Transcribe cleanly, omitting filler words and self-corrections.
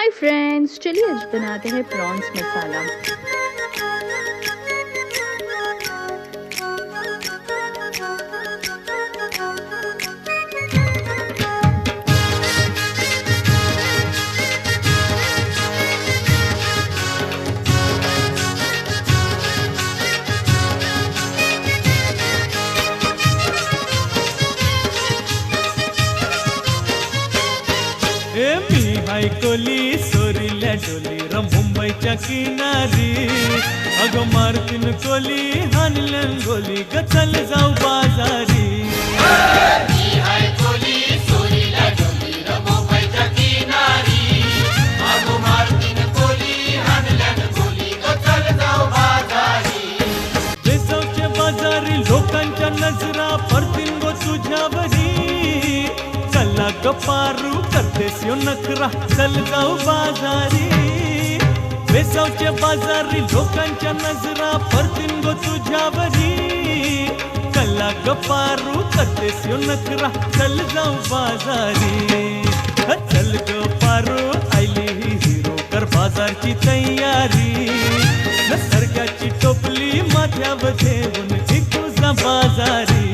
Hi friends, चलिए आज बनाते हैं प्रॉन्स मसाला। मी हाय कोली सोरील्या डोली र मुंबईच्या किनारी अगं मारतीन कोली हानलन गोली ग चल जाऊ बाजारी। मी हाय कोली सोरील्या डोली र मुंबईच्या किनारी अगं मारतीन कोली हानलन गोली ग चल जाऊ बाजारी। बेसावच्या बाजारी लोकांच्या नजरा पडतीन गो तुझ्यावरी चला ग पारू करतेस यो नखरा चल जाऊ बाजारी। बेसावच्या बाजारी लोकांच्या नजरा पडतीन गो तुझ्यावरी चला ग पारू करतेस यो नखरा चल जाऊ बाजारी। चल ग पारू आयली ही हिरो कर बाजारची तयारी सरक्याची टोपली माथ्यावर ठेवून निघू जा बाजारी।